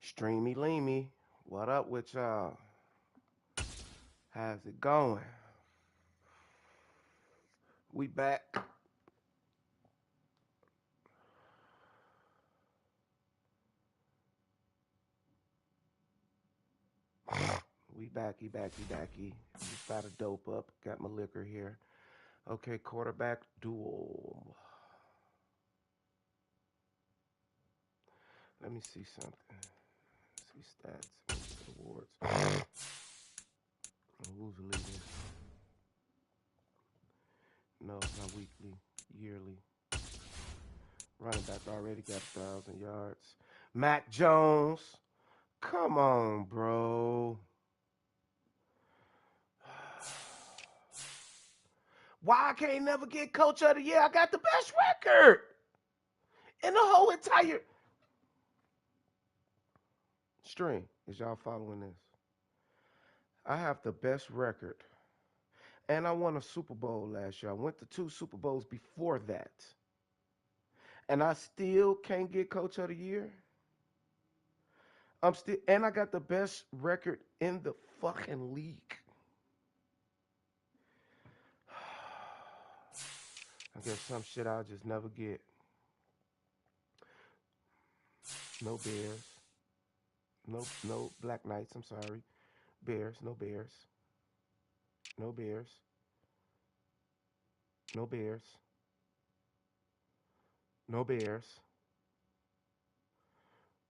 Streamy Leamy, what up with y'all? How's it going? We back. We backy. Just about to dope up. Got my liquor here. Okay, quarterback duel. Let me see something. See stats. Awards. Who's leading? No, it's not weekly. Yearly. Running back already got 1,000 yards. Mac Jones. Come on, bro. Why I can't never get coach of the year? I got the best record in the whole entire string. Is y'all following this? I have the best record. And I won a Super Bowl last year. I went to 2 Super Bowls before that. And I still can't get coach of the year. And I got the best record in the fucking league. I guess some shit I'll just never get. No Bears. No Black Knights, I'm sorry. Bears, no Bears. No Bears. No Bears. No Bears.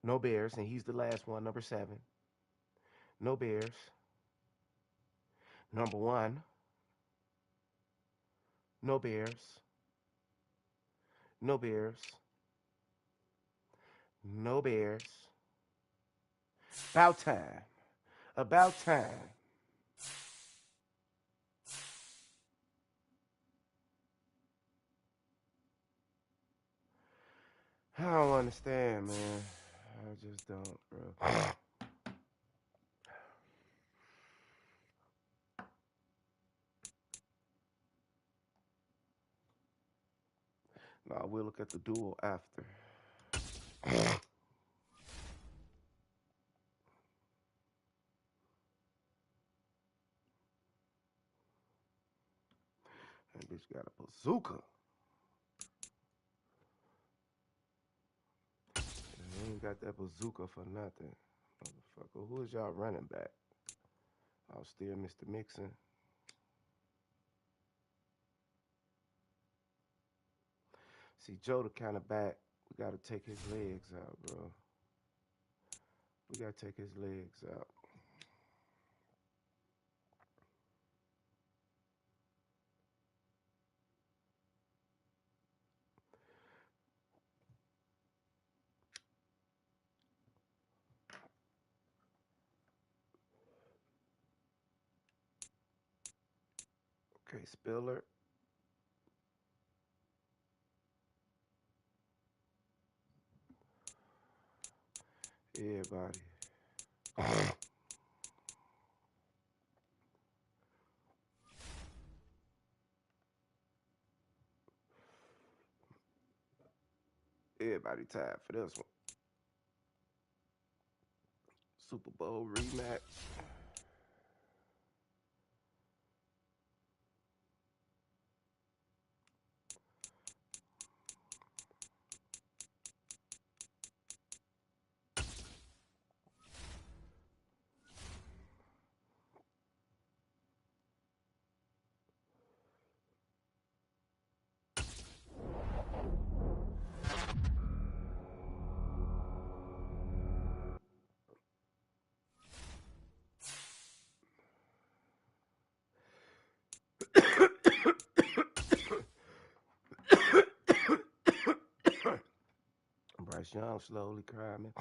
No Bears. And he's the last one, number 7. No Bears. Number 1. No Bears. No Bears. No Bears. About time. About time. I don't understand, man. I just don't, bro. No, we'll look at the duel after. That bitch got a bazooka. They ain't got that bazooka for nothing. Motherfucker. Who is y'all running back? I'll still Mr. Mixon. See, Joe the kind of back. We got to take his legs out, bro. We got to take his legs out. Okay, Spiller. Everybody. Everybody tired for this one. Super Bowl rematch. Bryce Young slowly climbing.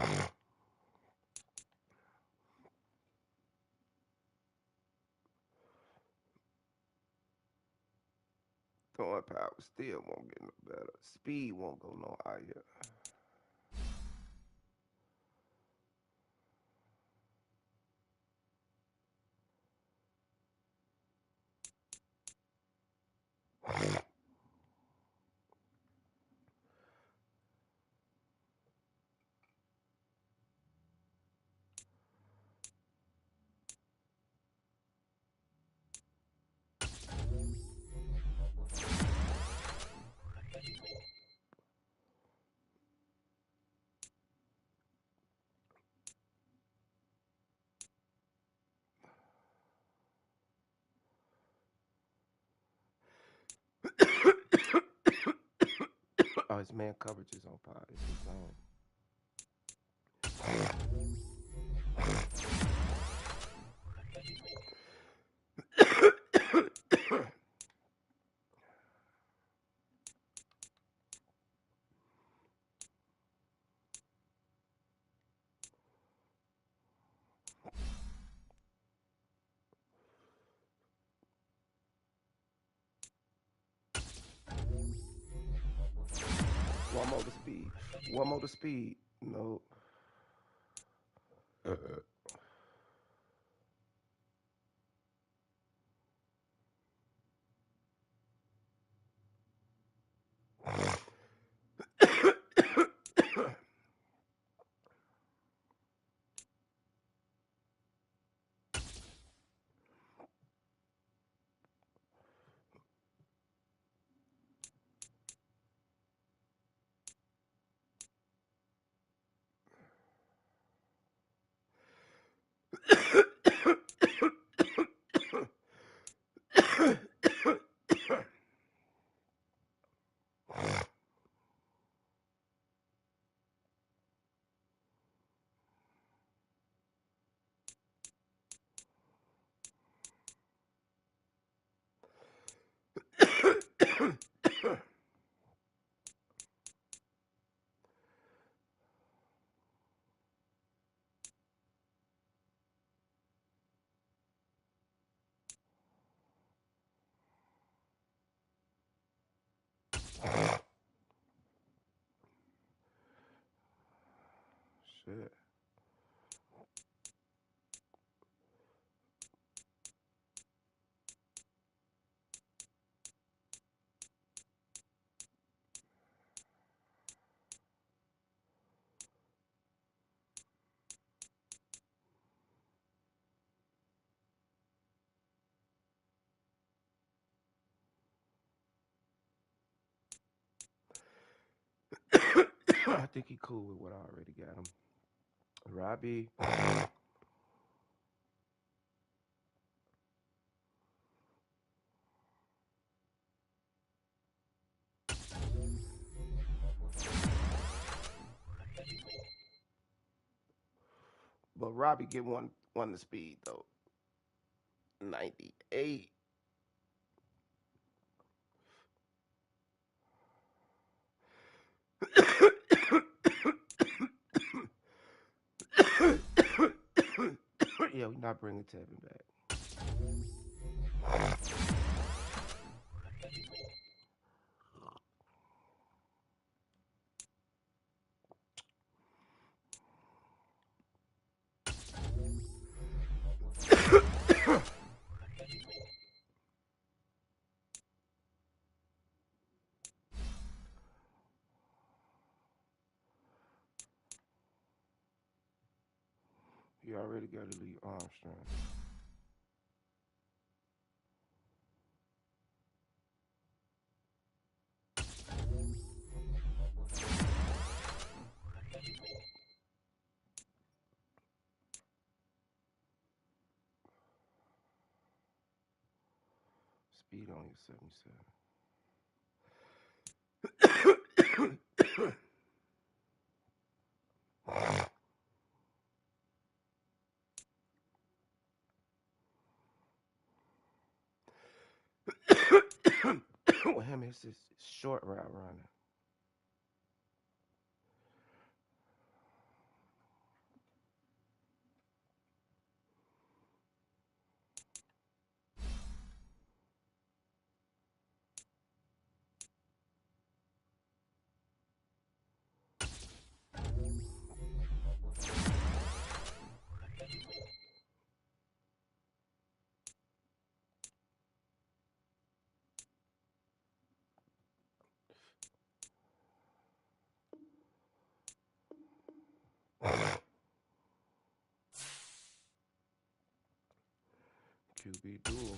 Throwing power still won't get no better. Speed won't go no higher. his man coverage is on pod. It's his zone. One more to speed. One more to speed. No. Shit. I think he cool with what I already got him. Robbie. But Robbie get one the speed though. 98. Yeah, we're not bringing Tevin back. You already got to leave Armstrong. Speed on you 77. With him, it's this short route running. QB duel.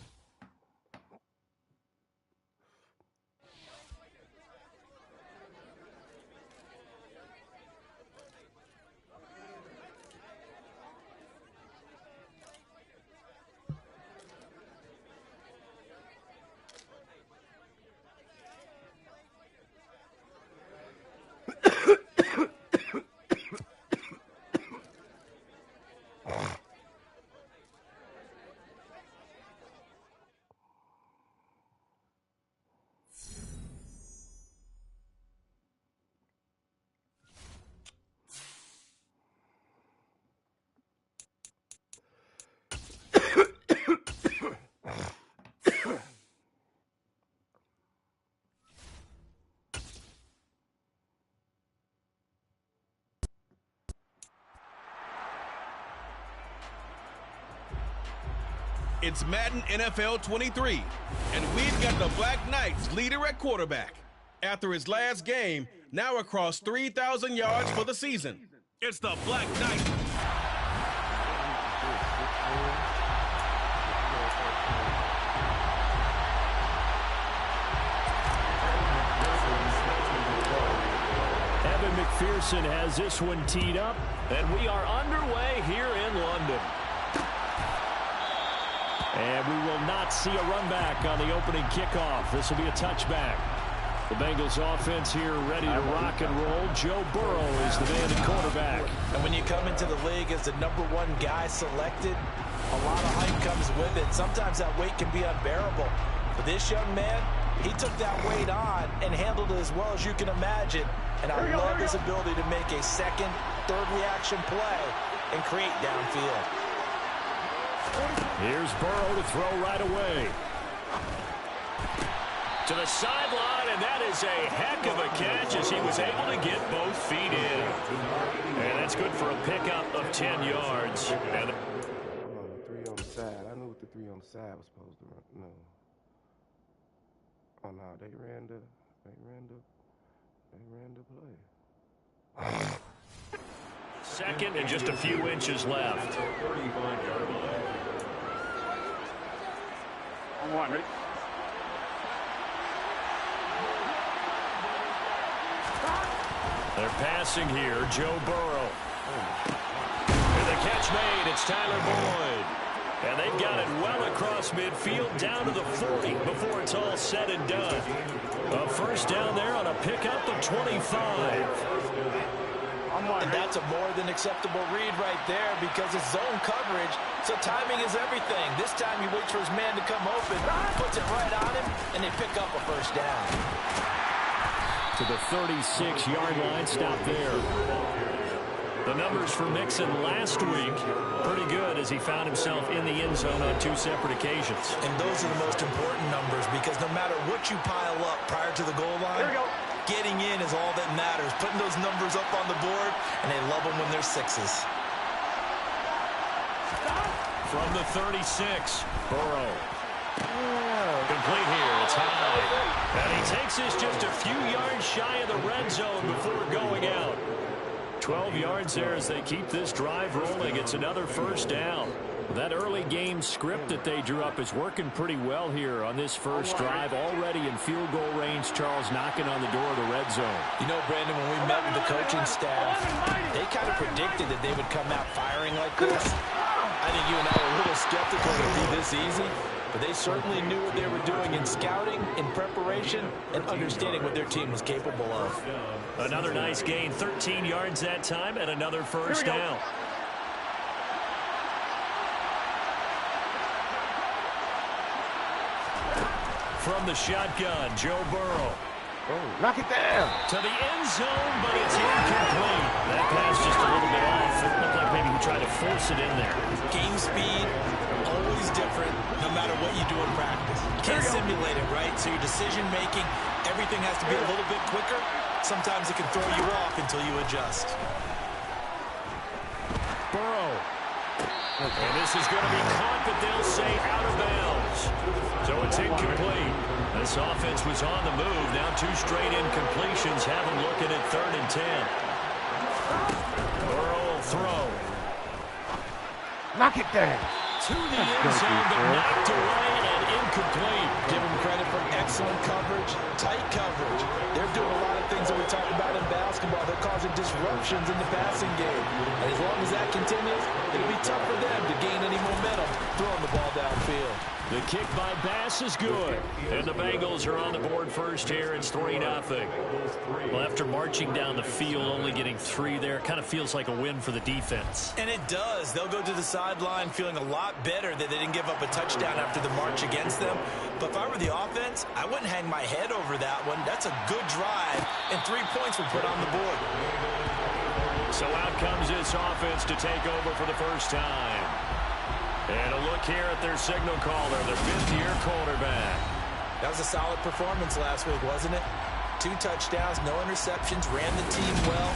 It's Madden NFL 23, and we've got the Black Knights leader at quarterback. After his last game, now across 3,000 yards for the season. It's the Black Knights. Evan McPherson has this one teed up, and we are underway here in London. And we will not see a run back on the opening kickoff. This will be a touchback. The Bengals offense here ready to rock and roll. Joe Burrow is the man at quarterback. And when you come into the league as the #1 guy selected, a lot of hype comes with it. Sometimes that weight can be unbearable. But this young man, he took that weight on and handled it as well as you can imagine. And I love his ability to make a second, third reaction play and create downfield. Here's Burrow to throw right away. To the sideline, and that is a heck of a catch as he was able to get both feet in. And that's good for a pickup of 10 yards. And the 3 on the side. I knew what the 3 on the side was supposed to run. No. Oh no, they ran the play. Second and just a few inches left. On, ready? They're passing here, Joe Burrow. And the catch made, it's Tyler Boyd. And they've got it well across midfield, down to the 40 before it's all said and done. A first down there on a pickup of 25. And that's a more than acceptable read right there because it's zone coverage, so timing is everything. This time he waits for his man to come open, puts it right on him, and they pick up a first down. To the 36-yard line, stop there. The numbers for Mixon last week, pretty good as he found himself in the end zone on 2 separate occasions. And those are the most important numbers because no matter what you pile up prior to the goal line, getting in is all that matters. Putting those numbers up on the board, and they love them when they're 6s. From the 36, Burrow. Complete here, it's high. And he takes this just a few yards shy of the red zone before going out. 12 yards there as they keep this drive rolling. It's another first down. That early game script that they drew up is working pretty well here on this first drive. Already in field goal range, Charles knocking on the door of the red zone. You know, Brandon, when we met with the coaching staff, they kind of predicted that they would come out firing like this. I think you and I were a little skeptical it would be this easy, but they certainly knew what they were doing in scouting, in preparation, and understanding what their team was capable of. Another nice gain, 13 yards that time, and another first down. From the shotgun, Joe Burrow. Knock it down. To the end zone, but it's incomplete. That pass just a little bit off. It looked like maybe he tried to force it in there. Game speed, always different, no matter what you do in practice. You can't simulate it, right? So your decision-making, everything has to be a little bit quicker. Sometimes it can throw you off until you adjust. Burrow. And this is going to be caught, but they'll say out of bounds. So it's incomplete. This offense was on the move. Now 2 straight incompletions have them looking at 3rd and 10. Burrow will throw. Knock it down. To the end zone, but knocked away and incomplete. Give them credit for excellent coverage, tight coverage. They're doing a lot of things that we talk about in basketball. They're causing disruptions in the passing game. And as long as that continues, it'll be tough for them to gain any momentum throwing the ball downfield. The kick by Bass is good. And the Bengals are on the board first here. It's 3-0. Well, after marching down the field, only getting 3 there, kind of feels like a win for the defense. And it does. They'll go to the sideline feeling a lot better that they didn't give up a touchdown after the march against them. But if I were the offense, I wouldn't hang my head over that one. That's a good drive, and 3 points would put on the board. So out comes this offense to take over for the first time. And a look here at their signal caller, their 5th-year quarterback. That was a solid performance last week, wasn't it? 2 touchdowns, no interceptions, ran the team well,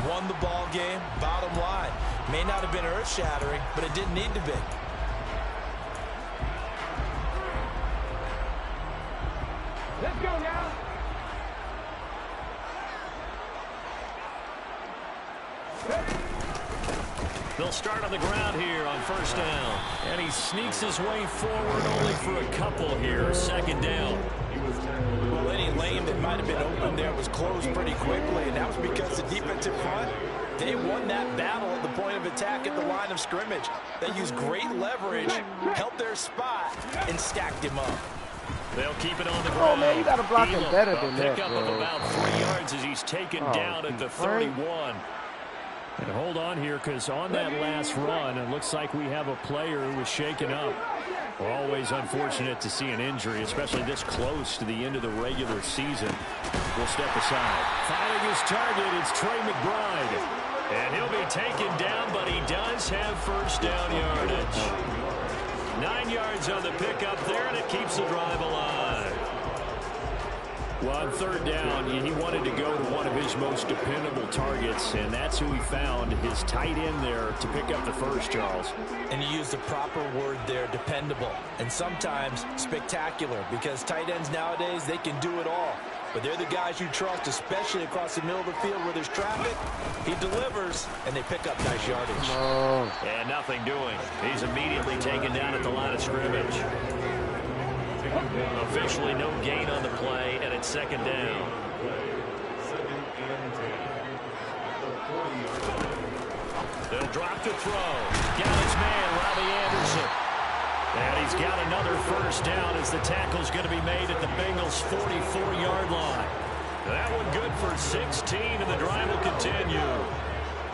won the ball game. Bottom line, may not have been earth-shattering, but it didn't need to be. Let's go now. They'll start on the ground here on first down. And he sneaks his way forward only for a couple here. 2nd down. Well, any lane that might have been open there was closed pretty quickly, and that was because the defensive front, they won that battle at the point of attack at the line of scrimmage. They used great leverage, helped their spot, and stacked him up. They'll keep it on the ground. Oh, man, you got to block him better than that, Pick up bro. of about 3 yards as he's taken down at the 31. And hold on here, because on that last run, it looks like we have a player who was shaken up. We're always unfortunate to see an injury, especially this close to the end of the regular season. We'll step aside. Finding his target, it's Trey McBride. And he'll be taken down, but he does have first down yardage. 9 yards on the pickup there, and it keeps the drive alive. Well, on 3rd down, he wanted to go to one of his most dependable targets, and that's who he found, his tight end there, to pick up the first, Charles. And you used the proper word there, dependable, and sometimes spectacular, because tight ends nowadays, they can do it all. But they're the guys you trust, especially across the middle of the field where there's traffic. He delivers, and they pick up nice yardage. And nothing doing. He's immediately taken down at the line of scrimmage. Officially no gain on the play, and it's 2nd down. They'll drop to throw. Got his man, Robbie Anderson. And he's got another first down as the tackle's going to be made at the Bengals' 44-yard line. That one good for 16, and the drive will continue.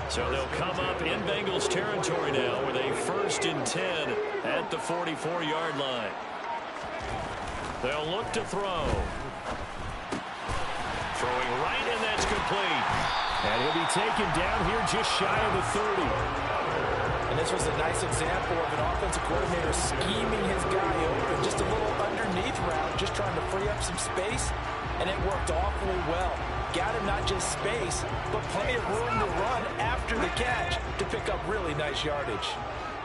So they'll come up in Bengals territory now with a 1st and 10 at the 44-yard line. They'll look to throw. Throwing right, and that's complete. And he'll be taken down here just shy of the 30. And this was a nice example of an offensive coordinator scheming his guy open. Just a little underneath route, just trying to free up some space. And it worked awfully well. Got him not just space, but plenty of room to run after the catch to pick up really nice yardage.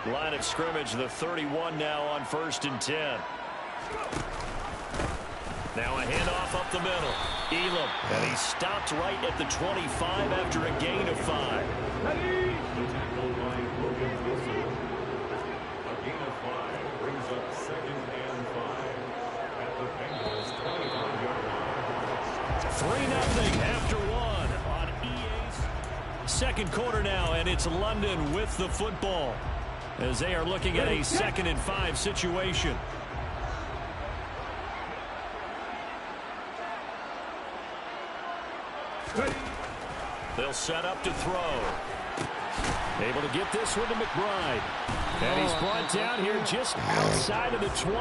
Line of scrimmage, the 31 now on 1st and 10. Now a handoff up the middle. Elam, and he stopped right at the 25 after a gain of 5. 3-0 after 1 on EA's 2nd quarter now, and it's London with the football as they are looking at a 2nd and 5 situation. They'll set up to throw. Able to get this one to McBride. And he's brought down here just outside of the 20.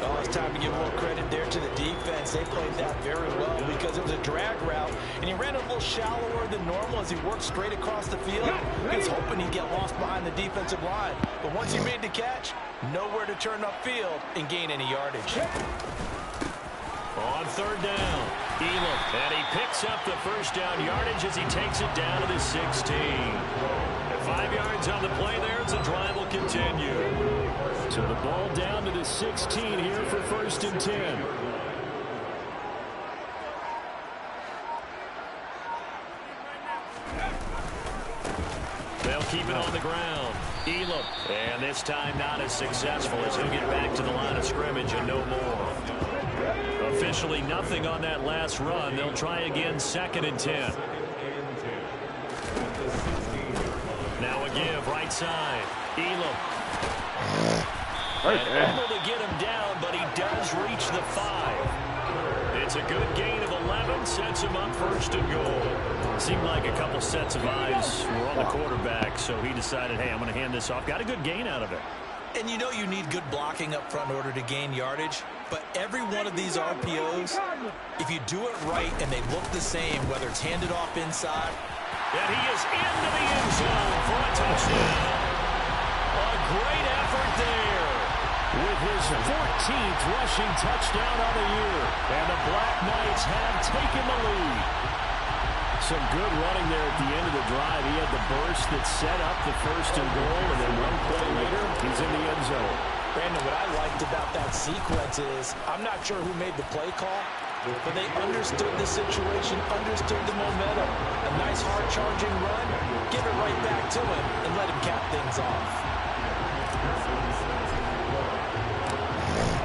Oh, it's time to give more credit there to the defense. They played that very well because it was a drag route, and he ran a little shallower than normal as he worked straight across the field. He was hoping he'd get lost behind the defensive line. But once he made the catch, nowhere to turn upfield and gain any yardage. On 3rd down, Elam, and he picks up the first down yardage as he takes it down to the 16. And 5 yards on the play there as the drive will continue. So the ball down to the 16 here for 1st and 10. They'll keep it on the ground. Elam, and this time not as successful as he'll get back to the line of scrimmage and no more. Officially nothing on that last run. They'll try again 2nd and 10. Now a give right side. Elam. And able to get him down, but he does reach the 5. It's a good gain of 11, sets him up first and goal. Seemed like a couple sets of eyes were on the quarterback, so he decided, hey, I'm going to hand this off. Got a good gain out of it. And you know you need good blocking up front in order to gain yardage, but every one of these RPOs, if you do it right and they look the same, whether it's handed off inside. And he is into the end zone for a touchdown. A great effort there with his 14th rushing touchdown of the year. And the Black Knights have taken the lead. Some good running there at the end of the drive. He had the burst that set up the first and goal, and then one play later, he's in the end zone. Brandon, what I liked about that sequence is I'm not sure who made the play call, but they understood the situation, understood the momentum. A nice hard-charging run, give it right back to him, and let him cap things off.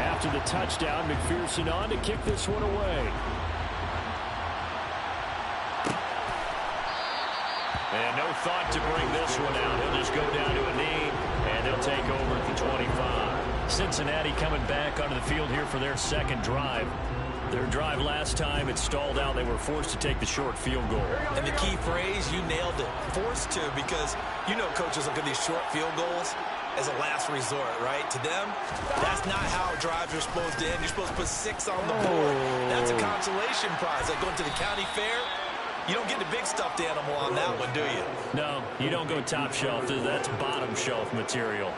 After the touchdown, McPherson on to kick this one away. And no thought to bring this one out. He'll just go down to a knee, and they'll take over at the 25. Cincinnati coming back onto the field here for their second drive. Their drive last time, it stalled out. They were forced to take the short field goal. And the key phrase, you nailed it. Forced to, because you know coaches look at these short field goals as a last resort, right? To them, that's not how drives are supposed to end. You're supposed to put 6 on the board. That's a consolation prize. Like going to the county fair, you don't get the big stuffed animal on that one, do you? No, you don't go top shelf. That's bottom shelf material.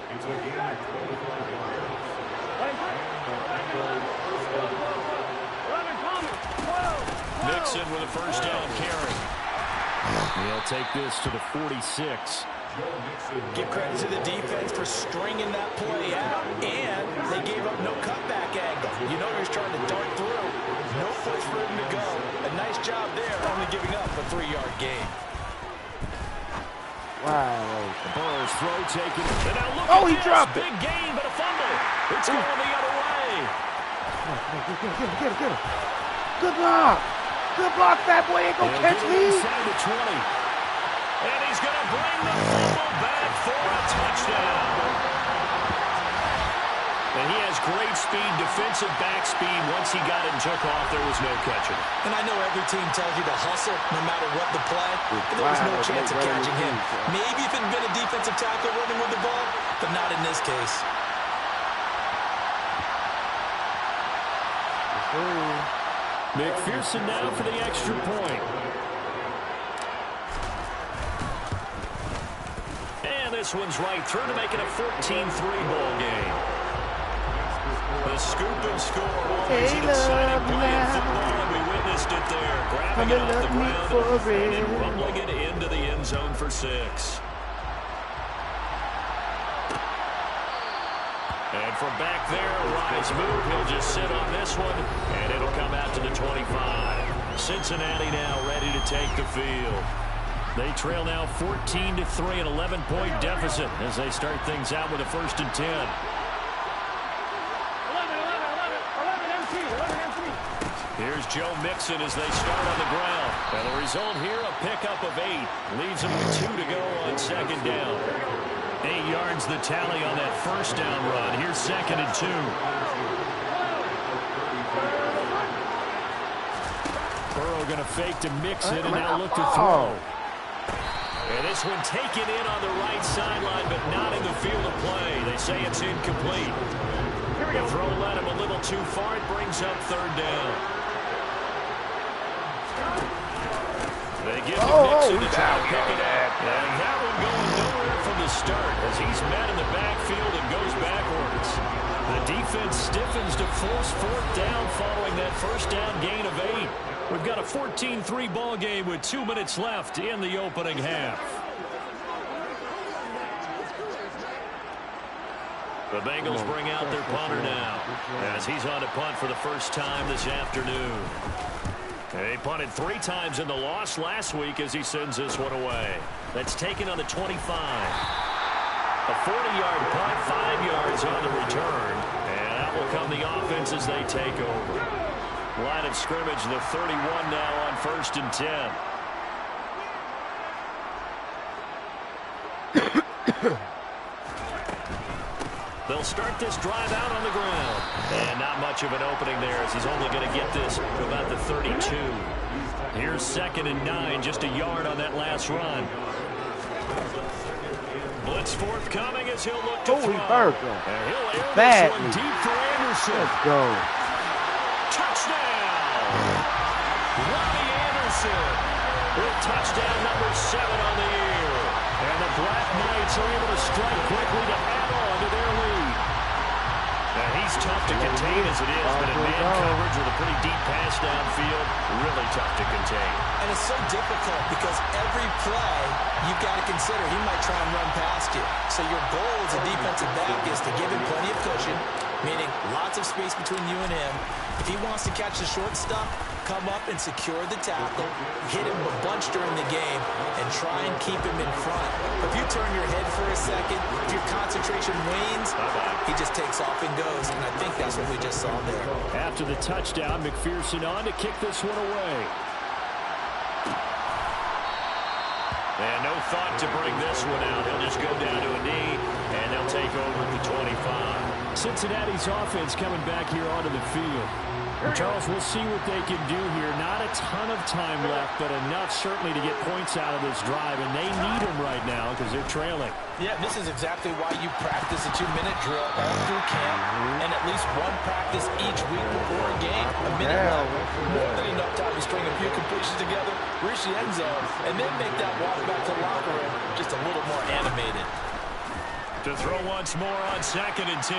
Mixon with a first down carry. He'll take this to the 46. Give credit to the defense for stringing that play out, and they gave up no cutback angle. You know he was trying to dart through. No place for him to go. A nice job there, only giving up a 3-yard gain. Wow. Burrow's throw taken. And now look Oh, at he this. dropped it. Big gain, but a fumble. It's going the other way. Get him. Good block. Good block, fat boy. Ain't gonna catch me. Inside the 20. And he's going to bring the fumble back for a touchdown. And he has great speed, defensive back speed. Once he got it and took off, there was no catching. And I know every team tells you to hustle no matter what the play, but there was no chance of catching him. Maybe if it had been a defensive tackle running with the ball, but not in this case. McPherson now for the extra point. And this one's right through to make it a 14-3 ball game. The scoop and score, always an exciting play in football, and we witnessed it there. Grabbing it off the ground and then rumbling it into the end zone for 6. And from back there, a rise move. He'll just sit on this one, and it'll come out to the 25. Cincinnati now ready to take the field. They trail now 14-3, an 11-point deficit as they start things out with a 1st and 10. 11 MC. Here's Joe Mixon as they start on the ground. And the result here, a pickup of 8. Leaves them with 2 to go on 2nd down. 8 yards the tally on that 1st down run. Here's 2nd and 2. Burrow going to fake to Mixon and now look to throw. And this one taken in on the right sideline, but not in the field of play. They say it's incomplete. The throw led him a little too far. It brings up 3rd down. They give to Mixon to try to pick it up. And that one going nowhere from the start as he's met in the backfield and goes backwards. The defense stiffens to force 4th down following that 1st down gain of 8. We've got a 14-3 ball game with 2 minutes left in the opening half. The Bengals bring out their punter now as he's on to punt for the first time this afternoon. He punted 3 times in the loss last week as he sends this one away. That's taken on the 25. A 40-yard punt, 5 yards on the return. And that will come the offense as they take over. Line of scrimmage, the 31 now on 1st and 10. They'll start this drive out on the ground. And not much of an opening there as he's only going to get this to about the 32. Here's 2nd and 9, just a yard on that last run. Blitz forthcoming as he'll look to throw. And he'll air this one deep for Anderson. Let's go. Touchdown! Robbie Anderson with touchdown number 7 on the year. And the Black Knights are able to strike quickly to add on to their lead. Now he's tough to contain as it is, but in man coverage with a pretty deep pass downfield, really tough to contain. And it's so difficult because every play you've got to consider he might try and run past you. So your goal as a defensive back is to give him plenty of cushion, meaning lots of space between you and him. If he wants to catch the short stuff, come up and secure the tackle, hit him a bunch during the game, and try and keep him in front. If you turn your head for a second, if your concentration wanes, he just takes off and goes, and I think that's what we just saw there. After the touchdown, McPherson on to kick this one away. And no thought to bring this one out. He'll just go down to a knee, and they'll take over at the 25. Cincinnati's offense coming back here onto the field. And Charles, we'll see what they can do here. Not a ton of time left, but enough certainly to get points out of this drive, and they need them right now because they're trailing. Yeah, this is exactly why you practice a 2-minute drill all through camp and at least one practice each week before a game. A minute left, more than enough time to string a few completions together, reach the end zone, and then make that walk back to the locker room just a little more animated. To throw once more on 2nd and 10.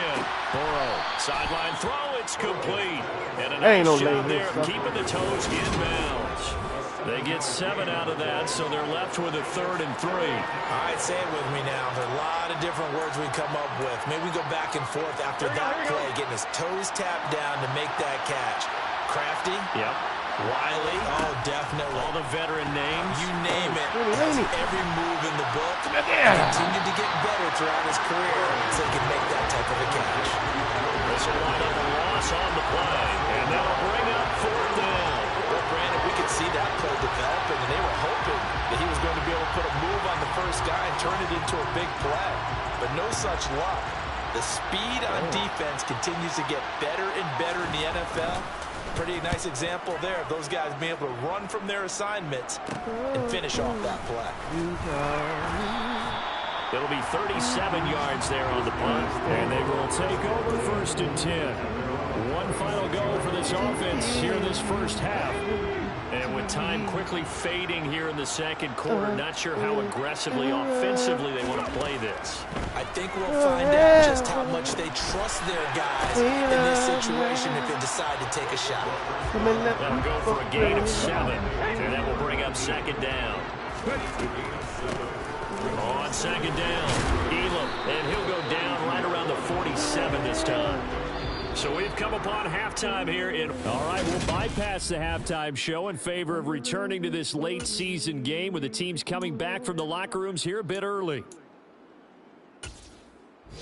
Burrow, sideline throw, it's complete. And a nice shot there, keeping the toes in bounds. They get 7 out of that, so they're left with a 3rd and 3. All right, say it with me now. There are a lot of different words we come up with. Maybe we go back and forth after that play, getting his toes tapped down to make that catch. Crafty? Yep. Wiley? Oh, definitely. All the veteran names? You name it. Has every move in the book. Continued to get better throughout his career so he can make that type of a catch. This will wind up a loss on the play, and that'll bring up 4th down. Well, Brandon, we could see that play developing, and they were hoping that he was going to be able to put a move on the first guy and turn it into a big play. But no such luck. The speed on defense continues to get better and better in the NFL. Pretty nice example there of those guys being able to run from their assignments and finish off that play. It'll be 37 yards there on the punt, and they will take over 1st and 10. One final go for this offense here in this first half. And with time quickly fading here in the 2nd quarter, not sure how aggressively, offensively they want to play this. I think we'll find out just how much they trust their guys in this situation if they decide to take a shot. That'll go for a gain of 7, and that will bring up 2nd down. On 2nd down, Elam, and he'll go down right around the 47 this time. So we've come upon halftime here. All right, we'll bypass the halftime show in favor of returning to this late season game with the teams coming back from the locker rooms here a bit early.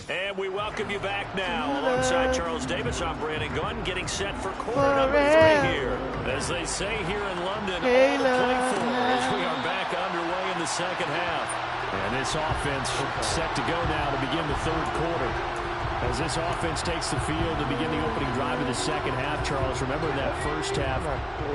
And we welcome you back now. Alongside Charles Davis, I'm Brandon Gunn, getting set for quarter number 3 here. As they say here in London, all to play for as we are back underway in the 2nd half. And this offense set to go now to begin the 3rd quarter. As this offense takes the field to begin the opening drive of the 2nd half, Charles, remember that first half,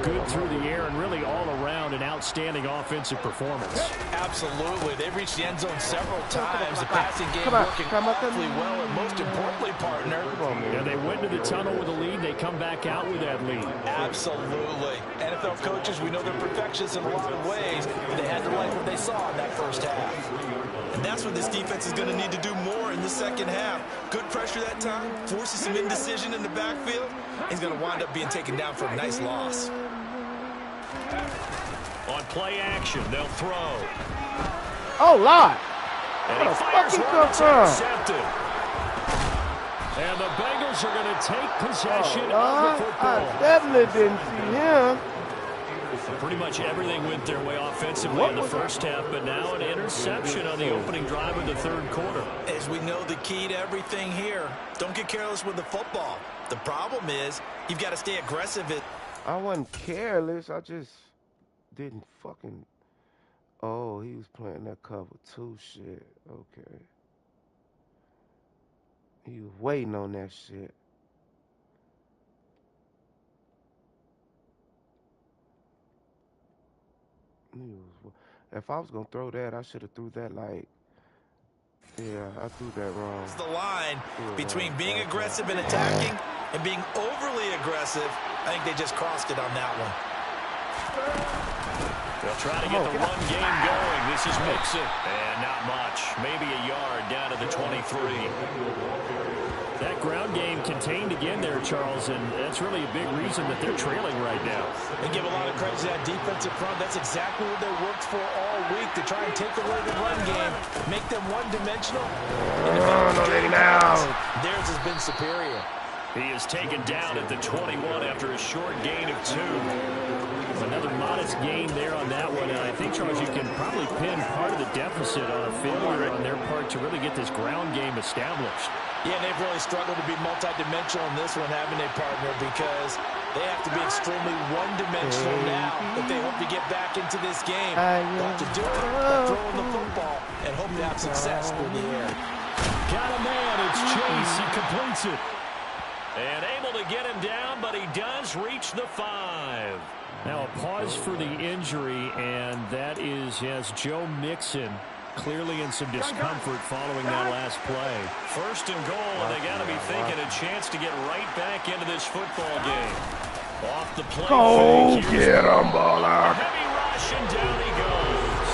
good through the air and really all around an outstanding offensive performance. Absolutely. They've reached the end zone several times. The passing game working awfully well, and most importantly, partner. Yeah, they went to the tunnel with a lead. They come back out with that lead. Absolutely. NFL coaches, we know they're perfectionists in a lot of ways, but they had to like what they saw in that first half. And that's what this defense is going to need to do more in the 2nd half. Good pressure that time, forces some indecision in the backfield. He's going to wind up being taken down for a nice loss. On play action, they'll throw. Oh, Lord. And he fires one, it's intercepted. And the Bengals are going to take possession of the football. I definitely didn't see him. Pretty much everything went their way offensively in the first half, but now an interception on the opening drive of the 3rd quarter. As we know, the key to everything here, don't get careless with the football. The problem is you've got to stay aggressive. I wasn't careless. I just didn't fucking... Oh, he was playing that cover 2 shit. Okay. He was waiting on that shit. If I was gonna throw that, I should have threw that like. Yeah, I threw that wrong. It's the line between being aggressive and attacking and being overly aggressive. I think they just crossed it on that one. They'll try to get the run game going. This is Mixon. And not much. Maybe a yard down to the 23. That ground game contained again there, Charles, and that's really a big reason that they're trailing right now. They give a lot of credit to that defensive front. That's exactly what they worked for all week, to try and take away the run game, make them one-dimensional. Theirs has been superior. He is taken down at the 21 after a short gain of 2. Another modest gain there on that one, and I think, Charles, you can probably pin part of the deficit on a failure on their part to really get this ground game established. Yeah, they've really struggled to be multidimensional in this one, haven't they, partner? Because they have to be extremely one-dimensional now if they hope to get back into this game. They'll have to do it by throwing the football and hope to have success through the air. Got a man. It's Chase. He completes it. And able to get him down, but he does reach the 5. Now a pause for the injury, and that is, yes, Joe Mixon clearly in some discomfort following that last play. First and goal, and they got to be thinking a chance to get right back into this football game. Off the play. Go get him, baller. Heavy rush, and down he goes.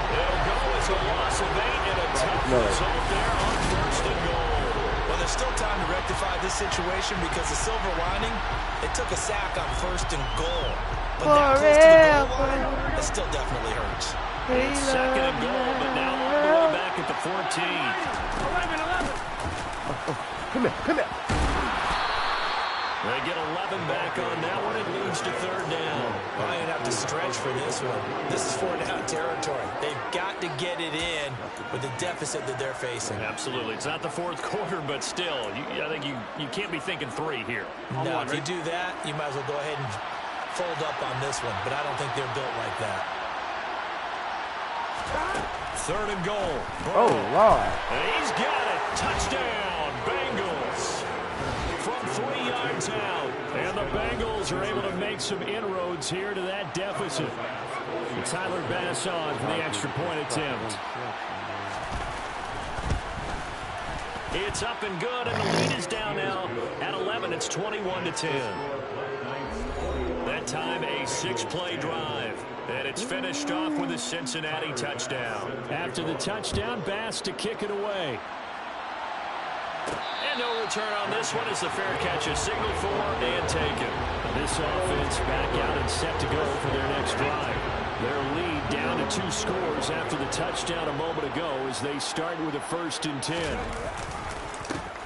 They'll go as a loss of 8 and a tough result there on first and goal. Well, there's still time to rectify this situation because the silver lining, it took a sack on first and goal. But that close to the goal line, it still definitely hurts. It's second and goal, but now all the way back at the 14. 11. Come here. They get 11 back on that one. It leads to third down. Well, you'd have to stretch for this one. This is 4-down territory. They've got to get it in with the deficit that they're facing. Absolutely. It's not the fourth quarter, but still, I think you can't be thinking 3 here. No, if you do that, you might as well go ahead and fold up on this one. But I don't think they're built like that. Third and goal. Oh, Lord. And he's got it. Touchdown, Bengals. From 3 yards out. And the Bengals are able to make some inroads here to that deficit. Tyler Bass on for the extra point attempt. It's up and good, and the lead is down now at 11. It's 21-10. That time a 6-play drive. And it's finished off with a Cincinnati touchdown. After the touchdown, Bass to kick it away. And no return on this one as the fair catch is signaled for and taken. This offense back out and set to go for their next drive. Their lead down to 2 scores after the touchdown a moment ago as they start with a 1st and 10.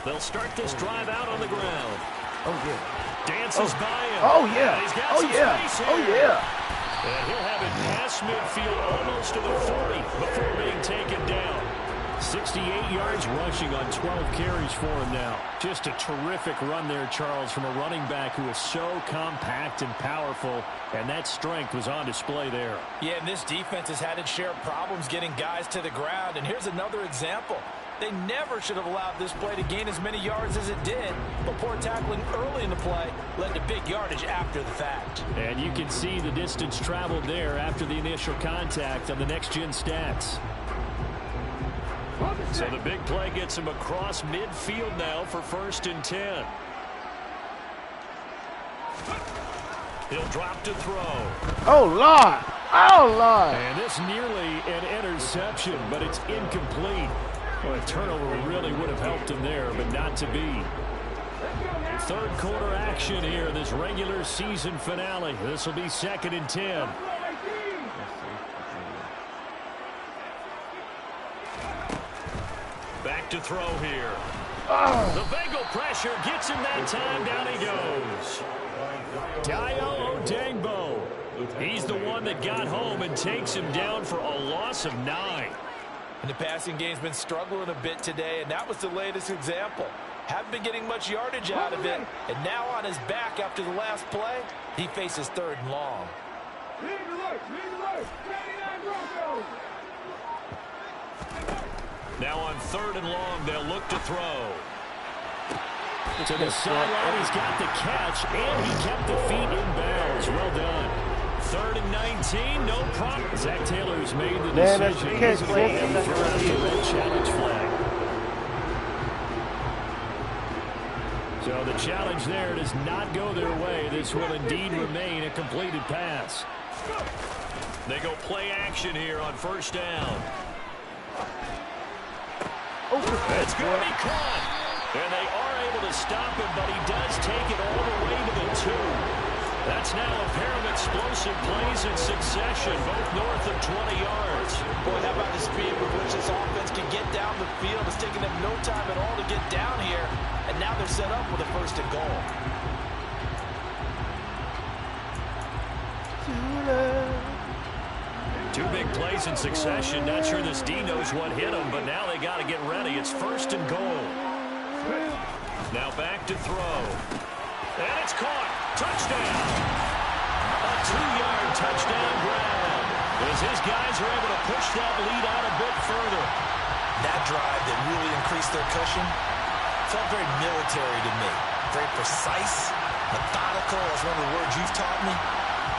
They'll start this drive out on the ground. Oh, yeah. Dances by him. Oh, yeah. He's got Oh, some yeah. space Oh, here. yeah. And he'll have it past midfield almost to the 40 before being taken down. 68 yards rushing on 12 carries for him now. Just a terrific run there, Charles, from a running back who is so compact and powerful, and that strength was on display there. Yeah, and this defense has had its share of problems getting guys to the ground, and here's another example. They never should have allowed this play to gain as many yards as it did, but poor tackling early in the play led to big yardage after the fact. And you can see the distance traveled there after the initial contact on the next-gen stats. So the big play gets him across midfield now for 1st and 10. He'll drop to throw. Oh, Lord. Oh, Lord. And this nearly an interception, but it's incomplete. Well, a turnover really would have helped him there, but not to be. Third quarter action here, this regular season finale. This will be 2nd and 10. Back to throw here. The Bengal pressure gets him that time. Down he goes. Dayo Odangbo. He's the one that got home and takes him down for a loss of 9. And the passing game's been struggling a bit today, and that was the latest example. Haven't been getting much yardage out of it, and now on his back after the last play, he faces 3rd and long. Now on 3rd and long, they'll look to throw. To the sideline, he's got the catch, and he kept the feet in bounds. Well done. 3rd and 19, no problem. Zach Taylor's made the decision. He's going to throw out the red challenge flag. So the challenge there does not go their way. This will indeed remain a completed pass. They go play action here on 1st down. It's going to be caught. And they are able to stop him, but he does take it all the way to the 2. That's now a pair of explosive plays in succession, both north of 20 yards. Boy, how about the speed with which this offense can get down the field? It's taking them no time at all to get down here. And now they're set up with a 1st and goal. Two big plays in succession. Not sure this D knows what hit him, but now they got to get ready. It's 1st and goal. Now back to throw. And it's caught. Touchdown. A 2-yard touchdown grab. As his guys are able to push that lead out a bit further. That drive that really increased their cushion felt very military to me. Very precise, methodical. That's one of the words you've taught me.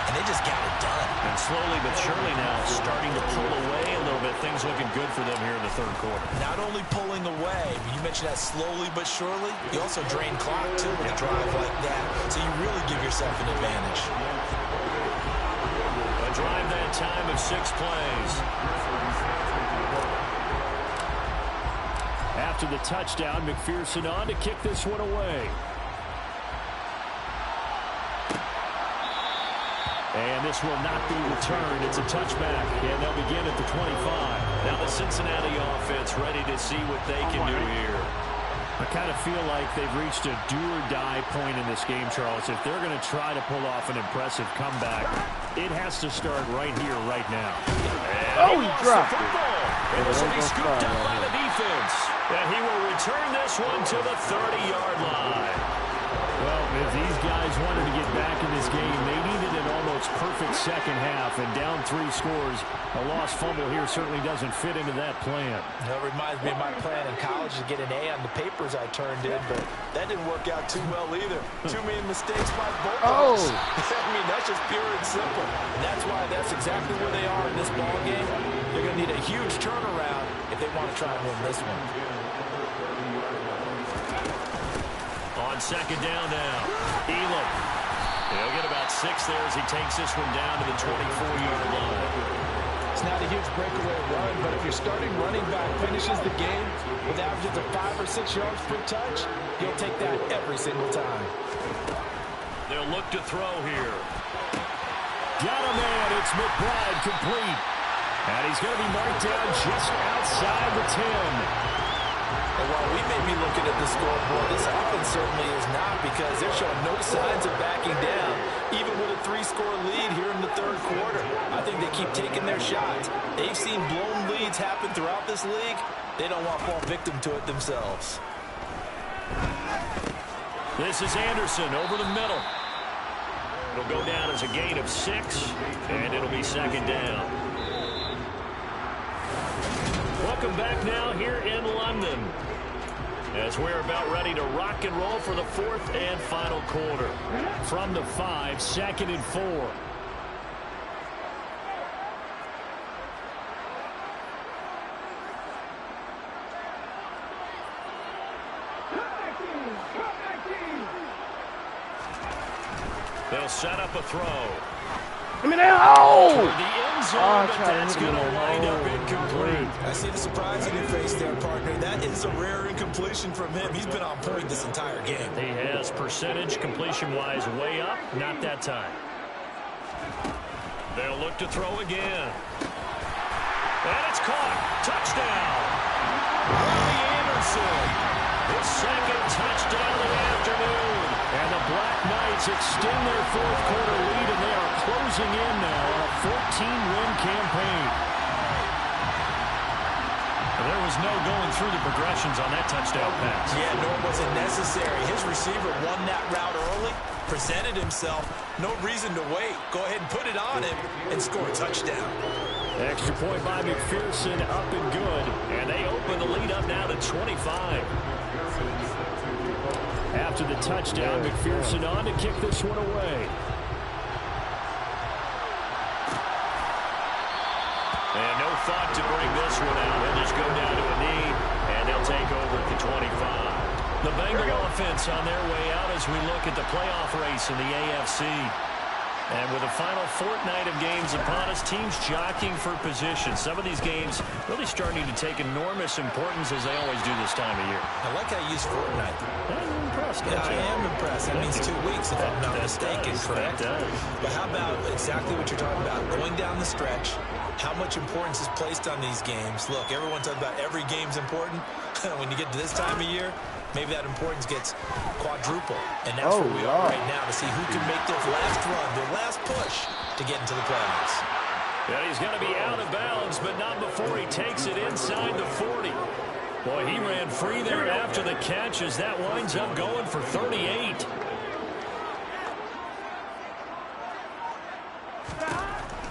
And they just got it done. And slowly but surely now starting to pull away a little bit. Things looking good for them here in the 3rd quarter. Not only pulling away, you mentioned that slowly but surely. You also drain clock, too, with a drive like that. So you really give yourself an advantage. A drive that time of 6 plays. After the touchdown, McPherson on to kick this one away. And this will not be returned. It's a touchback, and they'll begin at the 25. Now the Cincinnati offense ready to see what they can do here. I kind of feel like they've reached a do-or-die point in this game, Charles. If they're going to try to pull off an impressive comeback, it has to start right here, right now. And he dropped it. And this will be scooped up by the defense. And he will return this one to the 30-yard line. Well, if these guys wanted to get back in this game, they needed an almost perfect second half, and down 3 scores. A lost fumble here certainly doesn't fit into that plan. That reminds me of my plan in college to get an A on the papers I turned in, but that didn't work out too well either. Too many mistakes by both of us. I mean, that's just pure and simple. And that's why that's exactly where they are in this ball game. They're going to need a huge turnaround if they want to try and win this one. On 2nd down now, Elam. He'll get about 6 there as he takes this one down to the 24-yard line. It's not a huge breakaway run, but if your starting running back finishes the game with averages of 5 or 6 yards per touch, you'll take that every single time. They'll look to throw here. Got a man. It's McBride complete. And he's going to be marked down just outside the 10. And while we may be looking at the scoreboard, this offense certainly is not, because they're showing no signs of backing down, even with a 3-score lead here in the 3rd quarter. I think they keep taking their shots. They've seen blown leads happen throughout this league. They don't want to fall victim to it themselves. This is Anderson over the middle. It'll go down as a gain of 6, and it'll be 2nd down. Welcome back now here in London, as we're about ready to rock and roll for the 4th and final quarter. From the 5, 2nd and 4. They'll set up a throw. I mean, oh! The end zone, but that's going to wind up incomplete. I see the surprise in your face there, partner. That is a rare incompletion from him. He's been on point this entire game. He has percentage completion-wise way up. Not that time. They'll look to throw again. And it's caught. Touchdown. Robbie Anderson. His 2nd touchdown of the afternoon. And the Black Knights extend their 4th quarter lead, and they are closing in now on a 14-win campaign. There was no going through the progressions on that touchdown pass. Yeah, nor was it necessary. His receiver won that route early, presented himself. No reason to wait. Go ahead and put it on him and score a touchdown. Extra point by McPherson, up and good. And they open the the 25. After the touchdown, McPherson on to kick this one away. And no thought to bring this one out. They'll just go down to a knee, and they'll take over at the 25. The Bengal offense on their way out as we look at the playoff race in the AFC. And with the final fortnight of games upon us, teams jockeying for position. Some of these games really starting to take enormous importance as they always do this time of year. I like how you use fortnight. I'm impressed. Yeah, I am impressed. That means 2 weeks, if I'm not mistaken, correct? But how about exactly what you're talking about? Going down the stretch, how much importance is placed on these games. Look, everyone talks about every game's important. When you get to this time of year, maybe that importance gets quadruple. And that's where we are right now to see who can make their last run, their last push to get into the playoffs. Yeah, he's going to be out of bounds, but not before he takes it inside the 40. Boy, he ran free there after the catch as that winds up going for 38.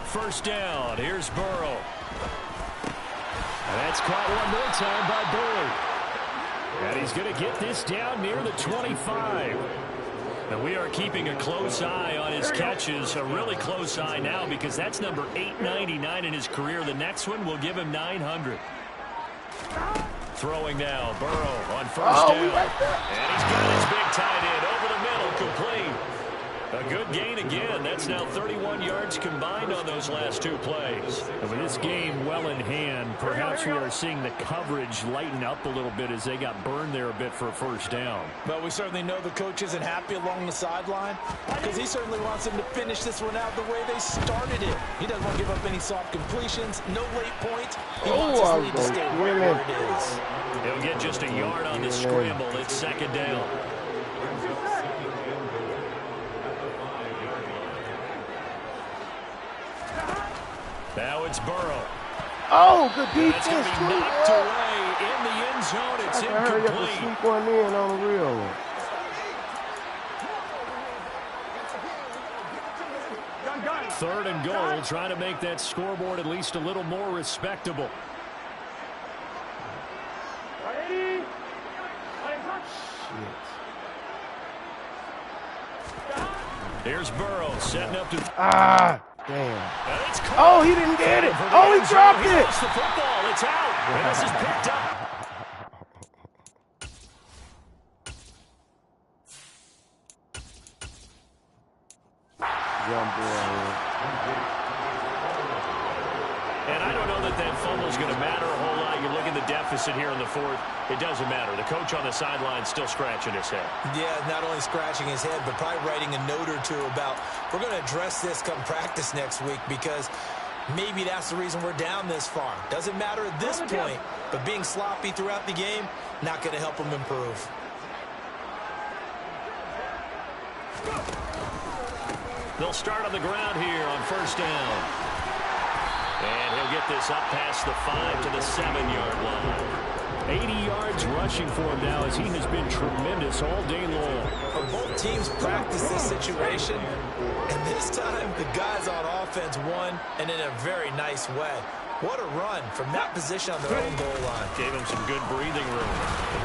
First down. Here's Burrow. And that's caught one more time by Bullard. And he's going to get this down near the 25. And we are keeping a close eye on his catches, a really close eye now because that's number 899 in his career. The next one will give him 900. Throwing now, Burrow on first down. And he's got his big tight end over the middle, complete. A good gain again. That's now 31 yards combined on those last 2 plays. And with this game well in hand, perhaps we are seeing the coverage lighten up a little bit as they got burned there a bit for a first down. But we certainly know the coach isn't happy along the sideline because he certainly wants them to finish this one out the way they started it. He doesn't want to give up any soft completions, no late points. He wants his lead to stay right where it is. He'll get just a yard on the scramble. It's second down. Now it's Burrow. Oh, good defense. That's going to be knocked away in the end zone. It's incomplete. Hurry up and sneak one in on the real one. Third and goal, trying to make that scoreboard at least a little more respectable. Here's Burrow setting up to... Damn. Oh, he didn't get it. Oh, he dropped it. He lost the football. It's out. And this is picked up. Young boy. And I don't know that that fumble is going to matter a whole lot. You look at the deficit here in the fourth. It doesn't matter. The coach on the sideline still scratching his head. Yeah, not only scratching his head, but probably writing a note or two about, we're going to address this come practice next week because maybe that's the reason we're down this far. Doesn't matter at this point, but being sloppy throughout the game, not going to help him improve. They'll start on the ground here on first down. And he'll get this up past the 5 to the 7-yard line. 80 yards rushing for him now as he has been tremendous all day long. Both teams practice this situation, and this time the guys on offense won, and in a very nice way. What a run from that position on their own goal line. Gave him some good breathing room.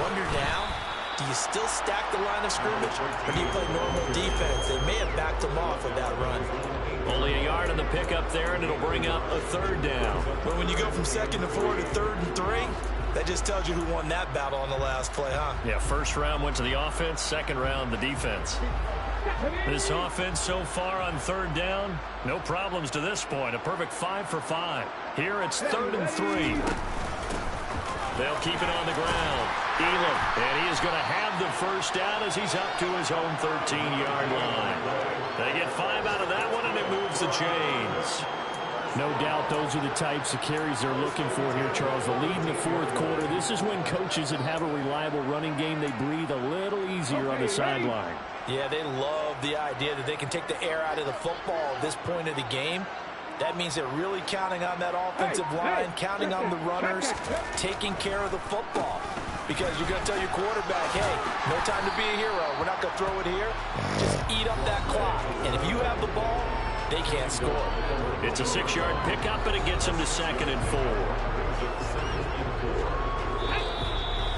When you're down, do you still stack the line of scrimmage, or do you play normal defense? They may have backed them off with that run. Only a yard on the pickup there, and it'll bring up a third down. But when you go from 2nd to 4 to 3rd and 3, that just tells you who won that battle on the last play, huh? Yeah, first round went to the offense, second round the defense. This offense so far on third down, no problems to this point. A perfect 5 for 5. Here it's 3rd and 3. They'll keep it on the ground. Elam, and he is going to have the first down as he's up to his own 13-yard line. They get 5 out of that one, and it moves the chains. No doubt those are the types of carries they're looking for here, Charles. The lead in the fourth quarter. This is when coaches that have a reliable running game, they breathe a little easier on the sideline. Yeah, they love the idea that they can take the air out of the football at this point of the game. That means they're really counting on that offensive line, counting on the runners, taking care of the football. Because you're going to tell your quarterback, hey, no time to be a hero. We're not going to throw it here. Just eat up that clock. And if you have the ball, they can't score. It's a 6-yard pickup, and it gets them to 2nd and 4.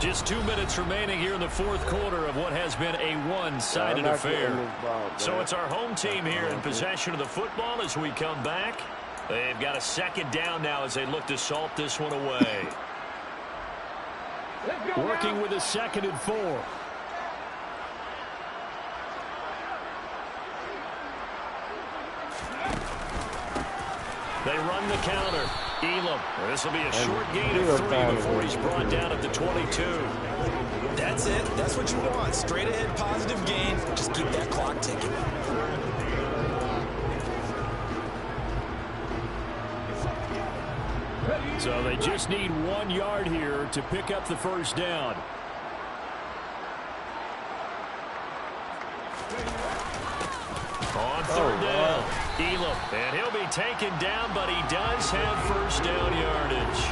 Just 2 minutes remaining here in the fourth quarter of what has been a one-sided affair. So it's our home team here in possession of the football as we come back. They've got a second down now as they look to salt this one away. Working with a 2nd and 4. They run the counter. Elam. This will be a short gain of 3 before he's brought down at the 22. That's it. That's what you want. Straight ahead, positive gain. Just keep that clock ticking. So they just need 1 yard here to pick up the first down. On 3rd down, Elam. And he'll be taken down, but he does have first down yardage.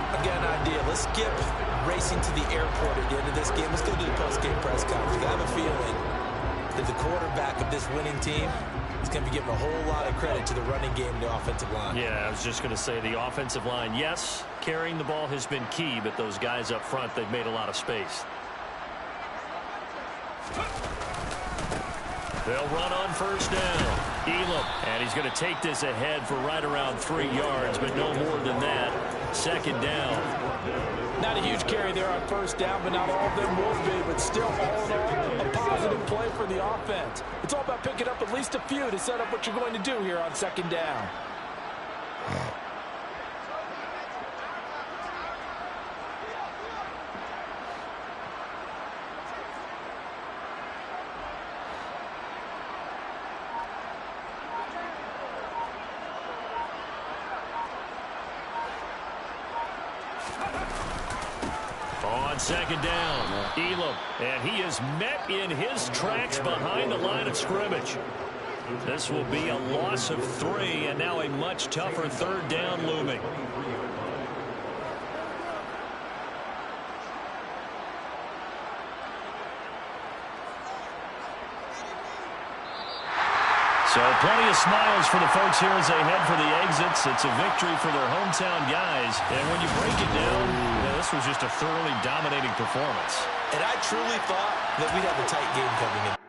I got an idea. Let's skip racing to the airport at the end of this game. Let's go to the post-game press conference. I have a feeling that the quarterback of this winning team is going to be giving a whole lot of credit to the running game and the offensive line. Yeah, I was just going to say the offensive line, yes, carrying the ball has been key, but those guys up front, they've made a lot of space. They'll run on first down. Elam, and he's going to take this ahead for right around 3 yards, but no more than that. 2nd down. Not a huge carry there on first down, but not all of them will be. But still, all in all, a positive play for the offense. It's all about picking up at least a few to set up what you're going to do here on 2nd down. On 2nd down, Elam, and he is met in his tracks behind the line of scrimmage. This will be a loss of 3, and now a much tougher 3rd down looming. So plenty of smiles for the folks here as they head for the exits. It's a victory for their hometown guys. And when you break it down, this was just a thoroughly dominating performance. And I truly thought that we'd have a tight game coming in.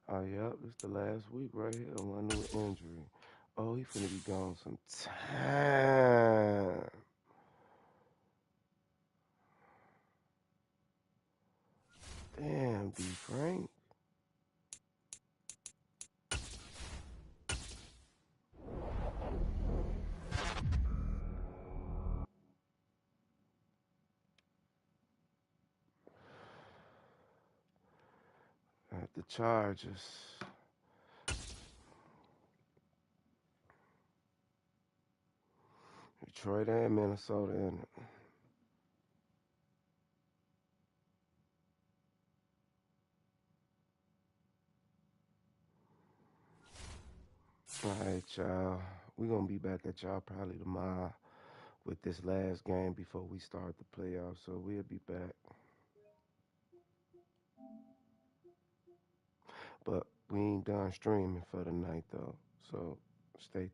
Oh, yep, this the last week right here. One new injury. Oh, he finna be gone some time. Damn, D. Frank. At the Chargers. Detroit and Minnesota in it. All right, y'all. We're going to be back at y'all probably tomorrow with this last game before we start the playoffs. So we'll be back. But we ain't done streaming for the night, though. So stay